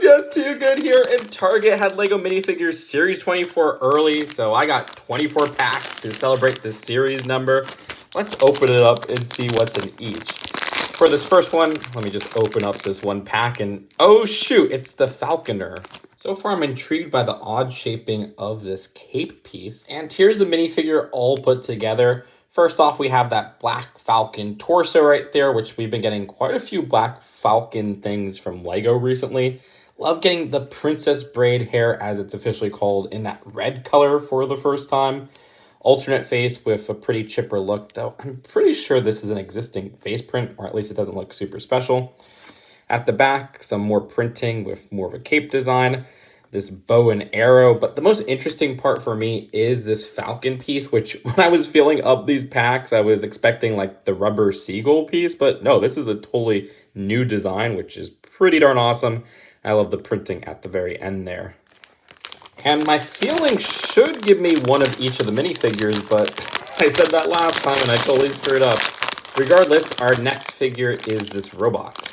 just too good here. And Target had LEGO Minifigures Series 24 early, so I got 24 packs to celebrate this series number. Let's open it up and see what's in each. For this first one, let me just open up this one pack and oh shoot, it's the Falconer. So far I'm intrigued by the odd shaping of this cape piece. And here's the minifigure all put together. First off, we have that Black Falcon torso right there, which we've been getting quite a few Black Falcon things from LEGO recently. Love getting the princess braid hair, as it's officially called, in that red color for the first time. Alternate face with a pretty chipper look, though I'm pretty sure this is an existing face print, or at least it doesn't look super special. At the back, some more printing with more of a cape design. This bow and arrow, but the most interesting part for me is this falcon piece, which when I was filling up these packs, I was expecting like the rubber seagull piece, but no, this is a totally new design, which is pretty darn awesome. I love the printing at the very end there. And my feeling should give me one of each of the minifigures, but I said that last time and I totally screwed up. Regardless, our next figure is this robot.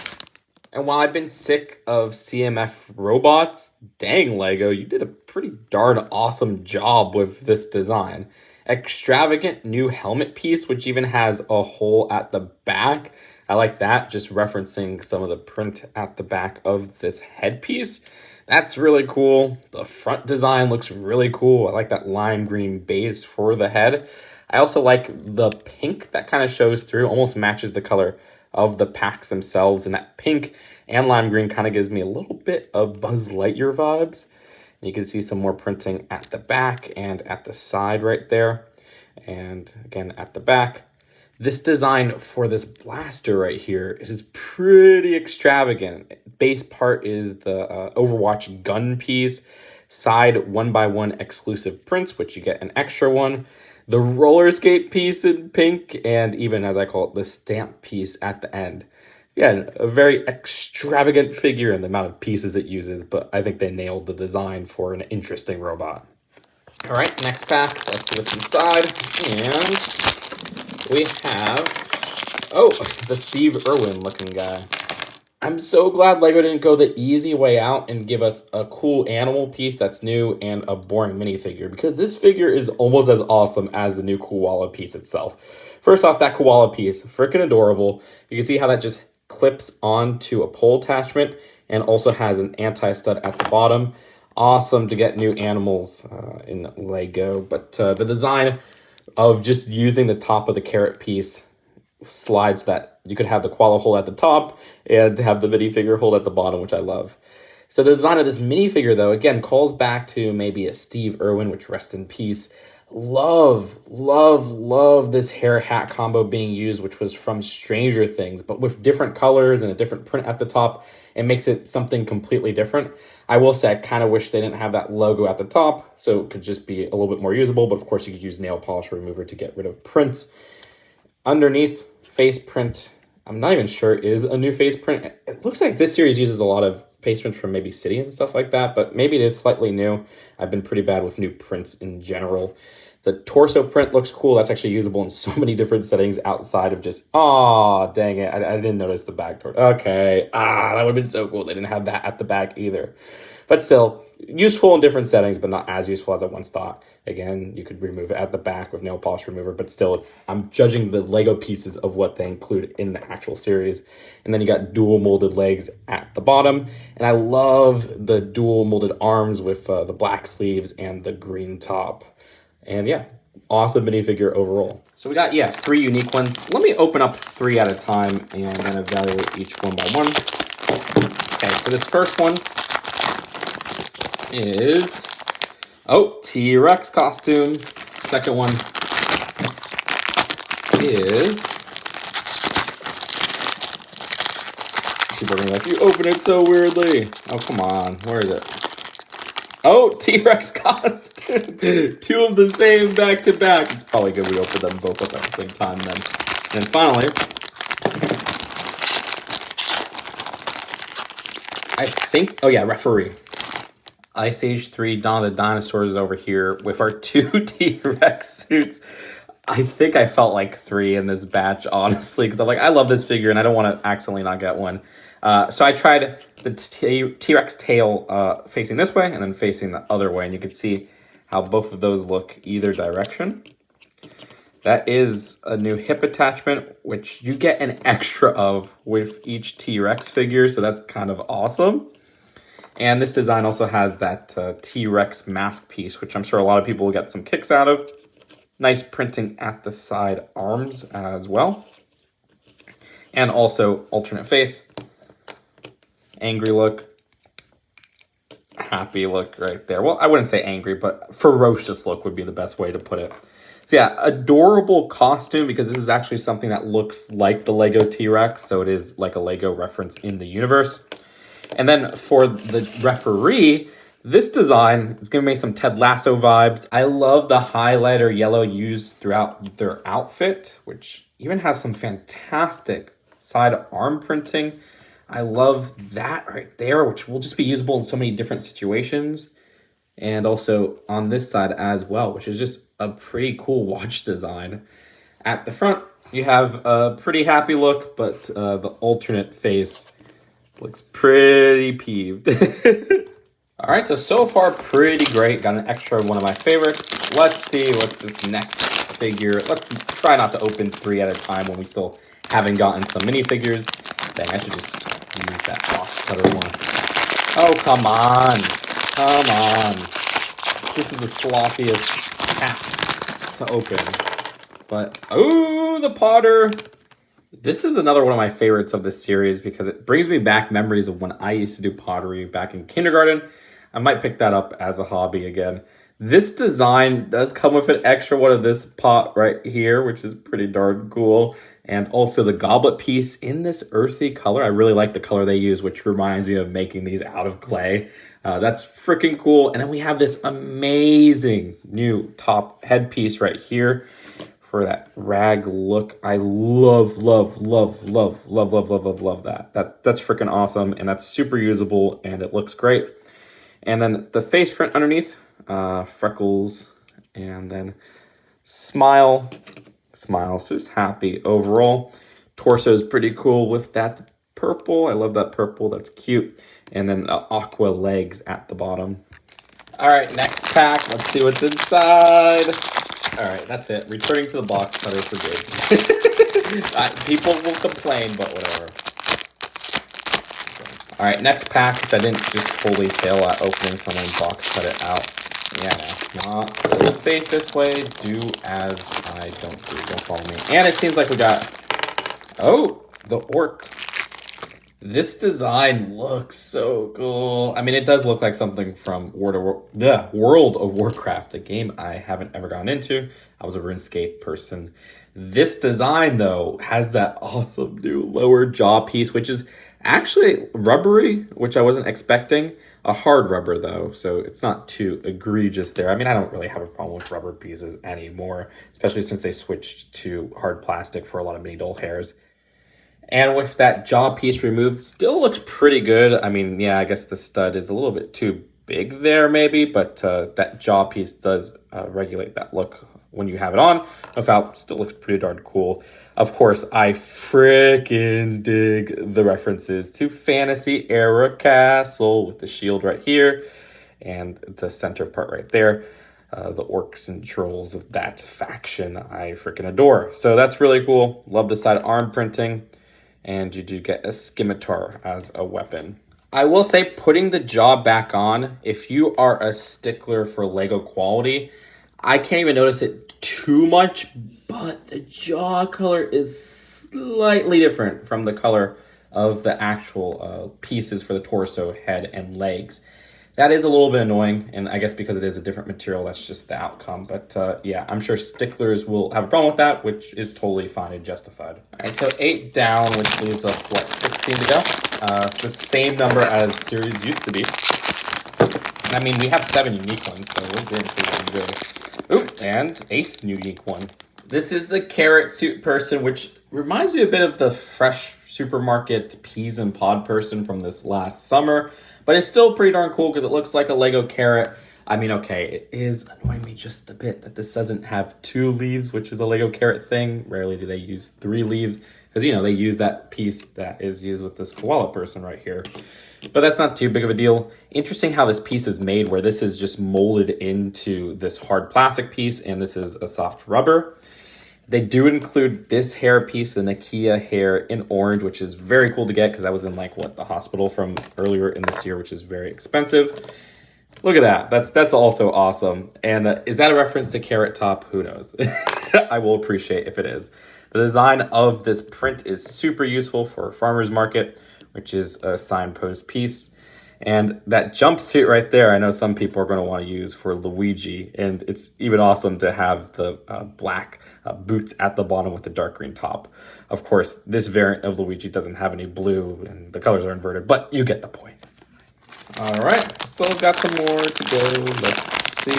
And while I've been sick of CMF robots, dang LEGO, you did a pretty darn awesome job with this design. Extravagant new helmet piece, which even has a hole at the back. I like that, just referencing some of the print at the back of this headpiece. That's really cool. The front design looks really cool. I like that lime green base for the head. I also like the pink that kind of shows through, almost matches the color of the packs themselves, and that pink and lime green kind of gives me a little bit of Buzz Lightyear vibes. You can see some more printing at the back and at the side right there, and again at the back. This design for this blaster right here is pretty extravagant. Base part is the Overwatch gun piece, side 1x1 exclusive prints, which you get an extra one. The roller skate piece in pink, and even, as I call it, the stamp piece at the end. Yeah, a very extravagant figure in the amount of pieces it uses, but I think they nailed the design for an interesting robot. All right, next pack. Let's see what's inside. And we have, oh, the Steve Irwin looking guy. I'm so glad LEGO didn't go the easy way out and give us a cool animal piece that's new and a boring minifigure, because this figure is almost as awesome as the new Koala piece itself. First off, that Koala piece, freaking adorable. You can see how that just clips onto a pole attachment and also has an anti-stud at the bottom. Awesome to get new animals in LEGO, but the design of just using the top of the carrot piece slides that you could have the Koala hole at the top and have the minifigure hole at the bottom, which I love. So the design of this minifigure, though, again, calls back to maybe a Steve Irwin, which rest in peace. Love this hair hat combo being used, which was from Stranger Things, but with different colors and a different print at the top. It makes it something completely different. I will say I kind of wish they didn't have that logo at the top, so it could just be a little bit more usable, but of course you could use nail polish remover to get rid of prints. Underneath, face print, I'm not even sure is a new face print. It looks like this series uses a lot of face prints from maybe City and stuff like that, but maybe it is slightly new. I've been pretty bad with new prints in general. The torso print looks cool. That's actually usable in so many different settings outside of just, oh, dang it. I didn't notice the back torso. Okay. That would have been so cool. They didn't have that at the back either. But still, useful in different settings, but not as useful as I once thought. Again, you could remove it at the back with nail polish remover, but still, I'm judging the LEGO pieces of what they include in the actual series. And then you got dual molded legs at the bottom. And I love the dual molded arms with the black sleeves and the green top. And yeah, awesome minifigure overall. So we got, 3 unique ones. Let me open up 3 at a time and then evaluate each one by one. Okay, so this first one is, T-Rex costume. Second one is, people are gonna be like, you open it so weirdly. Oh, come on, where is it? T-Rex costume. 2 of the same back to back. It's probably good we open them both up at the same time then. And finally, I think, referee. Ice Age 3 Dawn of the Dinosaurs over here with our 2 T-Rex suits. I think I felt like 3 in this batch, honestly, because I'm like, I love this figure and I don't want to accidentally not get one. So I tried the T-Rex tail facing this way and then facing the other way. And you can see how both of those look either direction. That is a new hip attachment, which you get an extra of with each T-Rex figure. So that's kind of awesome. And this design also has that T-Rex mask piece, which I'm sure a lot of people will get some kicks out of. Nice printing at the side arms as well. And also alternate face. Angry look. Happy look right there. Well, I wouldn't say angry, but ferocious look would be the best way to put it. So yeah, adorable costume, because this is actually something that looks like the Lego T-Rex. So it is like a Lego reference in the universe. And then for the referee, this design is going to make some Ted Lasso vibes. I love the highlighter yellow used throughout their outfit, which even has some fantastic side arm printing. I love that right there, which will just be usable in so many different situations. And also on this side as well, which is just a pretty cool watch design. At the front, you have a pretty happy look, but the alternate face looks pretty peeved. All right, so far pretty great. Got an extra one of my favorites. Let's see what's this next figure. Let's try not to open 3 at a time when we still haven't gotten some minifigures. Dang, I should just use that box cutter one. Oh, come on. Come on. This is the sloppiest pack to open. But, oh, the Potter. This is another one of my favorites of this series because it brings me back memories of when I used to do pottery back in kindergarten. I might pick that up as a hobby again. This design does come with an extra one of this pot right here, which is pretty darn cool. And also the goblet piece in this earthy color. I really like the color they use, which reminds me of making these out of clay. That's freaking cool. And then we have this amazing new top headpiece right here for that rag look. I love that. That's freaking awesome, and that's super usable, and it looks great. And then the face print underneath, freckles, and then smile, so just happy overall. Torso is pretty cool with that purple. I love that purple, that's cute. And then aqua legs at the bottom. All right, next pack, let's see what's inside. All right, that's it. Returning to the box cutter for good. People will complain, but whatever. All right, next pack, which I didn't just totally fail at opening, so I'm going to box cut it out. Yeah, not the safest way. Do as I don't do. Don't follow me. And it seems like we got, oh, the orc. This design looks so cool. I mean, it does look like something from World of Warcraft, a game I haven't ever gotten into. I was a RuneScape person. This design, though, has that awesome new lower jaw piece, which is actually rubbery, which I wasn't expecting. A hard rubber, though, so it's not too egregious there. I mean, I don't really have a problem with rubber pieces anymore, especially since they switched to hard plastic for a lot of mini doll hairs. And with that jaw piece removed, still looks pretty good. I mean, yeah, I guess the stud is a little bit too big there maybe, but that jaw piece does regulate that look when you have it on. Without, still looks pretty darn cool. Of course, I freaking dig the references to Fantasy Era Castle with the shield right here and the center part right there. The orcs and trolls of that faction I freaking adore. So that's really cool. Love the side arm printing. And you do get a scimitar as a weapon. I will say, putting the jaw back on, if you are a stickler for Lego quality, I can't even notice it too much, but the jaw color is slightly different from the color of the actual pieces for the torso, head, and legs. That is a little bit annoying, and I guess because it is a different material, that's just the outcome. But yeah, I'm sure sticklers will have a problem with that, which is totally fine and justified. All right, so 8 down, which leaves us, what, 16 to go? The same number as series used to be. I mean, we have 7 unique ones, so we're doing pretty good. Ooh, and 8th unique one. This is the carrot suit person, which reminds me a bit of the fresh supermarket peas and pod person from this last summer. But it's still pretty darn cool because it looks like a Lego carrot. I mean, okay, it is annoying me just a bit that this doesn't have 2 leaves, which is a Lego carrot thing. Rarely do they use 3 leaves. Because, you know, they use that piece that is used with this koala person right here. But that's not too big of a deal. Interesting how this piece is made, where this is just molded into this hard plastic piece, and this is a soft rubber. They do include this hair piece, the Nakia hair in orange, which is very cool to get because I was in the hospital from earlier in this year, which is very expensive. Look at that. That's also awesome. And is that a reference to Carrot Top? Who knows? I will appreciate if it is. The design of this print is super useful for a farmer's market, which is a signpost piece. And that jumpsuit right there, I know some people are going to want to use for Luigi. And it's even awesome to have the black boots at the bottom with the dark green top. Of course, this variant of Luigi doesn't have any blue and the colors are inverted, but you get the point. All right, so we've got some more to go. Let's see.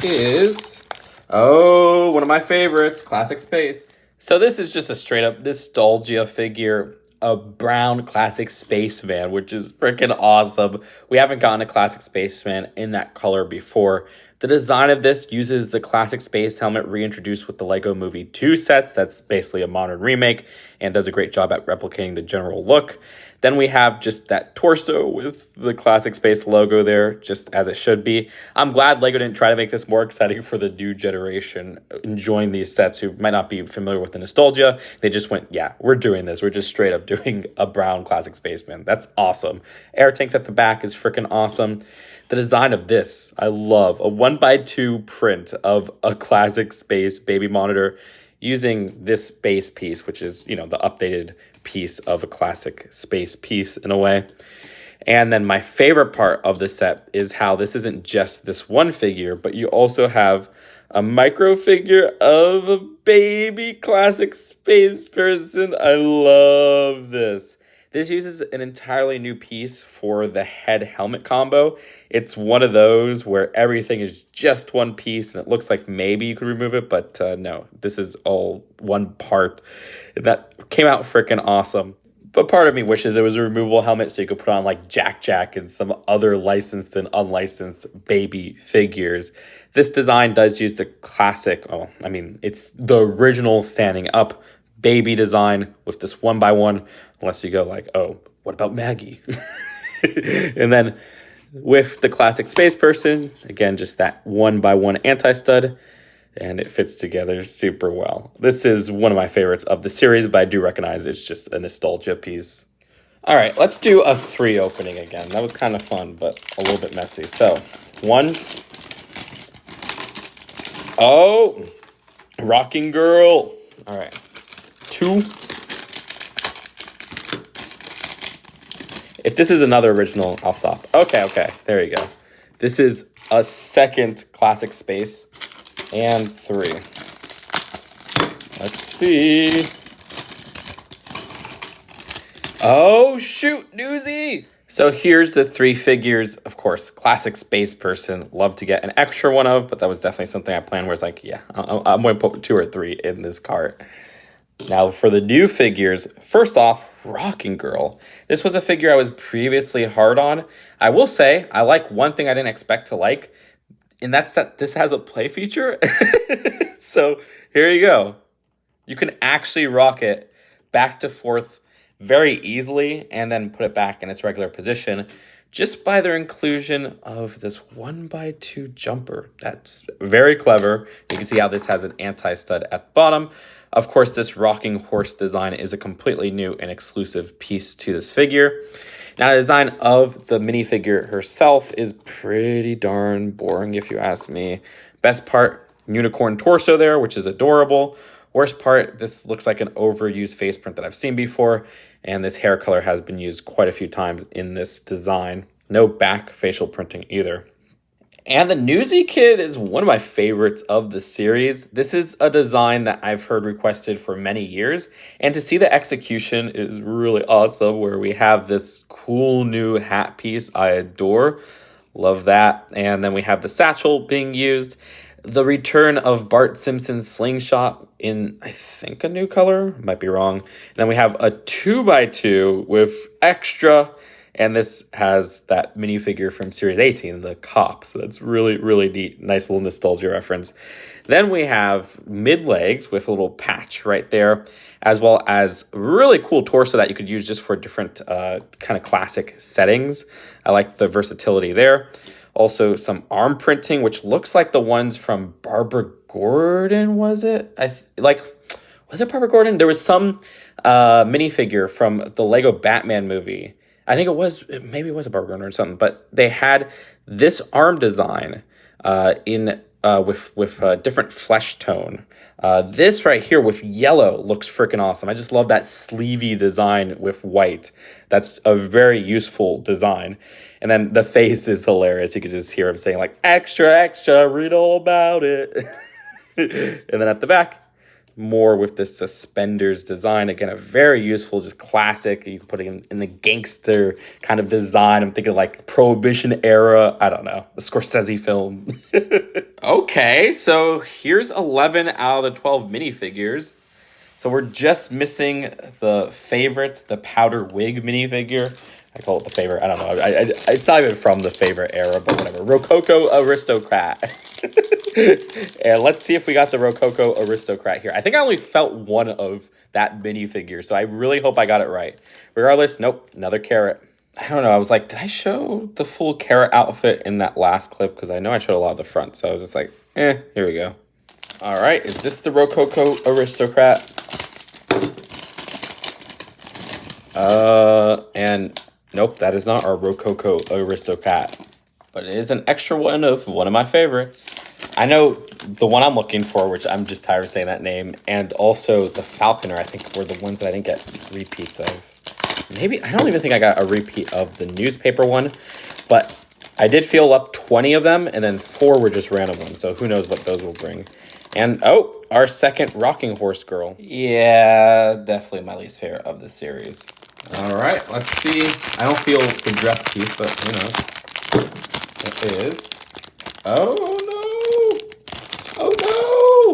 It is, oh, one of my favorites, Classic Space. So this is just a straight up nostalgia figure, a brown Classic Spaceman, which is freaking awesome. We haven't gotten a Classic Spaceman in that color before. The design of this uses the Classic Space helmet reintroduced with the LEGO Movie 2 sets. That's basically a modern remake and does a great job at replicating the general look. Then we have just that torso with the Classic Space logo there, just as it should be. I'm glad LEGO didn't try to make this more exciting for the new generation enjoying these sets who might not be familiar with the nostalgia. They just went, yeah, we're doing this. We're just straight up doing a brown Classic Spaceman. That's awesome. Air tanks at the back is freaking awesome. The design of this, I love. A 1x2 print of a Classic Space baby monitor using this base piece, which is, you know, the updated piece of a Classic Space piece in a way. And then my favorite part of the set is how this isn't just this one figure, but you also have a micro figure of a baby Classic Space person. I love this. This uses an entirely new piece for the head helmet combo. It's one of those where everything is just one piece and it looks like maybe you could remove it, but no, this is all one part. That came out freaking awesome. But part of me wishes it was a removable helmet so you could put on like Jack and some other licensed and unlicensed baby figures. This design does use the classic, it's the original standing up baby design with this 1x1, unless you go like, oh, what about Maggie? And then with the Classic Space person, again, just that 1x1 anti-stud, and it fits together super well. This is one of my favorites of the series, but I do recognize it's just a nostalgia piece. All right, let's do a 3 opening again. That was kind of fun, but a little bit messy. So, 1. Oh, Rockin' Girl. All right. 2. If this is another original, I'll stop. Okay, there you go. This is a second Classic Space. And 3. Let's see. Oh, shoot, Newsy! So here's the 3 figures. Of course, Classic Space person. Love to get an extra one of, but that was definitely something I planned where it's like, yeah, I'm going to put 2 or 3 in this cart. Now, for the new figures, first off, Rockin' Girl. This was a figure I was previously hard on. I will say, I like one thing I didn't expect to like, and that's that this has a play feature. So here you go. You can actually rock it back to forth very easily and then put it back in its regular position just by their inclusion of this 1x2 jumper. That's very clever. You can see how this has an anti-stud at the bottom. Of course, this rocking horse design is a completely new and exclusive piece to this figure. Now, the design of the minifigure herself is pretty darn boring, if you ask me. Best part, unicorn torso there, which is adorable. Worst part, this looks like an overused face print that I've seen before, and this hair color has been used quite a few times in this design. No back facial printing either. And the Newsy Kid is one of my favorites of the series. This is a design that I've heard requested for many years. And to see the execution is really awesome, where we have this cool new hat piece I adore. Love that. And then we have the satchel being used. The return of Bart Simpson's slingshot in, I think, a new color. Might be wrong. And then we have a 2x2 with extra. And this has that minifigure from Series 18, the cop. So that's really, really neat. Nice little nostalgia reference. Then we have mid-legs with a little patch right there, as well as really cool torso that you could use just for different kind of classic settings. I like the versatility there. Also some arm printing, which looks like the ones from Barbara Gordon, was it? Was it Barbara Gordon? There was some minifigure from the Lego Batman movie. I think maybe it was a Barbara Gordon or something, but they had this arm design with different flesh tone. This right here with yellow looks freaking awesome. I just love that sleevey design with white. That's a very useful design. And then the face is hilarious. You could just hear him saying like, extra, extra, read all about it. And then at the back, more with this suspenders design. Again, a very useful, just classic. You can put it in the gangster kind of design. I'm thinking like Prohibition era. I don't know. The Scorsese film. Okay, so here's 11 out of the 12 minifigures. So we're just missing the favorite, the powder wig minifigure. I call it the favorite. I don't know. It's not even from the favorite era, but whatever. Rococo Aristocrat. And let's see if we got the Rococo Aristocrat here. I think I only felt one of that minifigure, so I really hope I got it right. Regardless, nope, another carrot. I don't know. I was like, did I show the full carrot outfit in that last clip? Because I know I showed a lot of the front, so I was just like, here we go. All right, is this the Rococo Aristocrat? And nope, that is not our Rococo Aristocrat. But it is an extra one of my favorites. I know the one I'm looking for, which I'm just tired of saying that name, and also the Falconer, I think, were the ones that I didn't get repeats of. Maybe, I don't even think I got a repeat of the newspaper one, but I did fill up 20 of them, and then 4 were just random ones, so who knows what those will bring. And, oh, our second rocking horse girl. Yeah, definitely my least favorite of the series. All right, let's see. I don't feel the dress piece, but, you know, it is. Oh, no. Oh,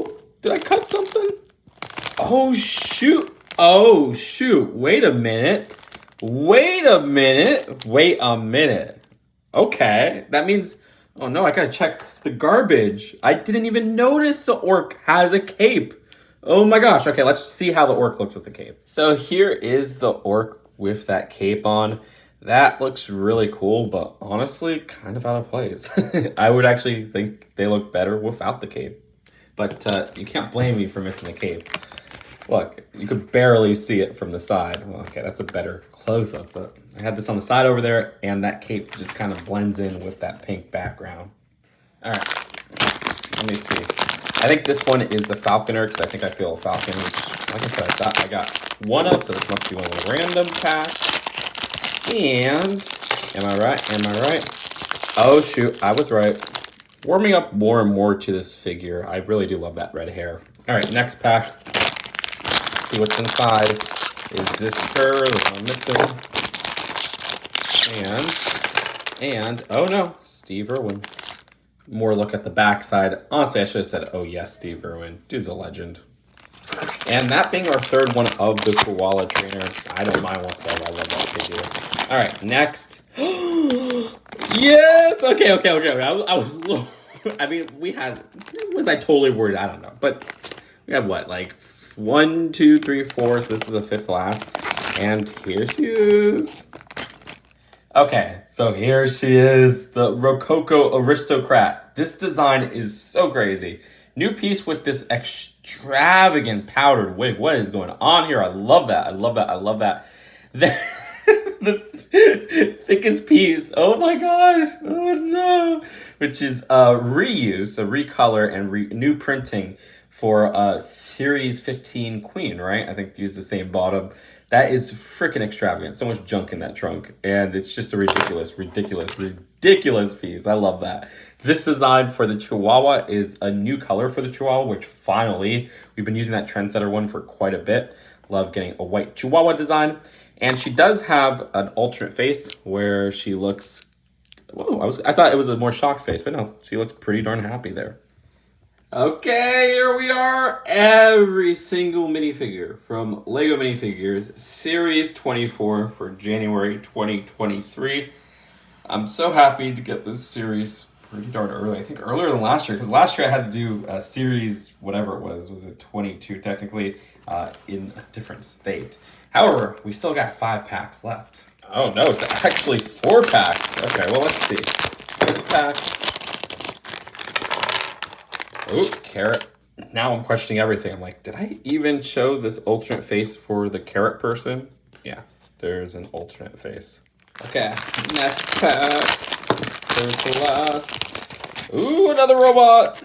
no. Did I cut something? Oh, shoot. Oh, shoot. Wait a minute. Wait a minute. Wait a minute. Okay. That means, oh, no, I got to check the garbage. I didn't even notice the orc has a cape. Oh, my gosh. Okay, let's see how the orc looks with the cape. So here is the orc with that cape on. That looks really cool, but honestly, kind of out of place. I would actually think they look better without the cape. But you can't blame me for missing the cape. Look, you could barely see it from the side. Well, okay, that's a better close-up, but I had this on the side over there, and that cape just kind of blends in with that pink background. All right, let me see. I think this one is the Falconer, because I think I feel a falcon, which, like I said, I got one up, so this must be one of the random packs. And, am I right? Oh, shoot, I was right. Warming up more and more to this figure. I really do love that red hair. All right, next pack. Let's see what's inside. Is this her? There's one missing. And, oh no, Steve Irwin. More look at the back side. Honestly, I should have said, oh yes, Steve Irwin. Dude's a legend. And that being our third one of the Koala trainer, I don't mind whatsoever. I love that figure. All right, next. Yes! Okay. I was I mean, we had, was I totally worried? I don't know. But we had what, like 1, 2, 3, 4. So this is the 5th last. And here she is. Okay, so here she is, the Rococo Aristocrat. This design is so crazy. New piece with this extravagant powdered wig. What is going on here? I love that. The thickest piece. Oh my gosh. Oh no. Which is reuse, a recolor and new printing for Series 15 Queen, right? I think use the same bottom. That is freaking extravagant. So much junk in that trunk. And it's just a ridiculous piece. I love that. This design for the Chihuahua is a new color for the Chihuahua, which finally, we've been using that Trendsetter one for quite a bit. Love getting a white Chihuahua design. And she does have an alternate face where she looks, whoa, I thought it was a more shocked face, but no, she looks pretty darn happy there. Okay, here we are. Every single minifigure from LEGO Minifigures Series 24 for January 2023. I'm so happy to get this series pretty darn early. I think earlier than last year, because last year I had to do a series, whatever it was it 22 technically, in a different state. However, we still got 5 packs left. Oh no, it's actually 4 packs. Okay, well let's see. First pack. Ooh, carrot. Now I'm questioning everything. I'm like, did I even show this alternate face for the carrot person? Yeah, there's an alternate face. Okay, next pack. Third to last. Ooh, another robot.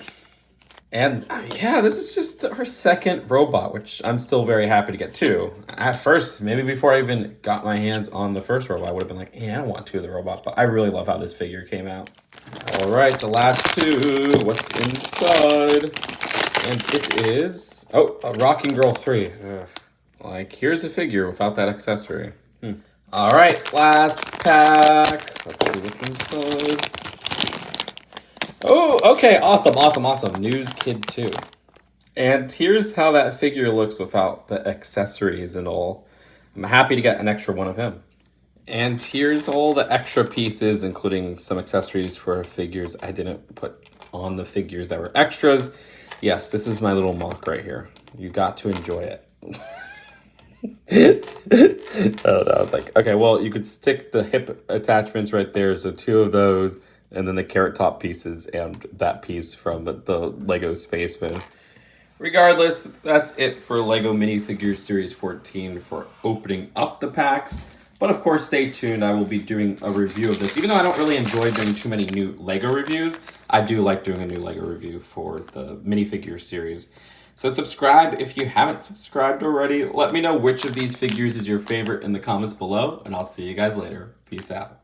And yeah, this is just our second robot, which I'm still very happy to get 2. At first, maybe before I even got my hands on the first robot, I would have been like, yeah, I don't want 2 of the robot, but I really love how this figure came out. All right, the last 2. What's inside? And it is, oh, a Rockin' Girl 3. Ugh. Like, here's a figure without that accessory. All right, last pack. Let's see what's inside. Oh, okay, awesome. News Kid 2. And here's how that figure looks without the accessories and all. I'm happy to get an extra one of him. And here's all the extra pieces, including some accessories for figures I didn't put on the figures that were extras. Yes, this is my little mock right here. You got to enjoy it. Oh no, I was like, okay, well, you could stick the hip attachments right there. So 2 of those, and then the carrot top pieces and that piece from the LEGO Spaceman. Regardless, that's it for LEGO Minifigures Series 14 for opening up the packs. But of course, stay tuned. I will be doing a review of this. Even though I don't really enjoy doing too many new LEGO reviews, I do like doing a new LEGO review for the Minifigure series. So subscribe if you haven't subscribed already. Let me know which of these figures is your favorite in the comments below, and I'll see you guys later. Peace out.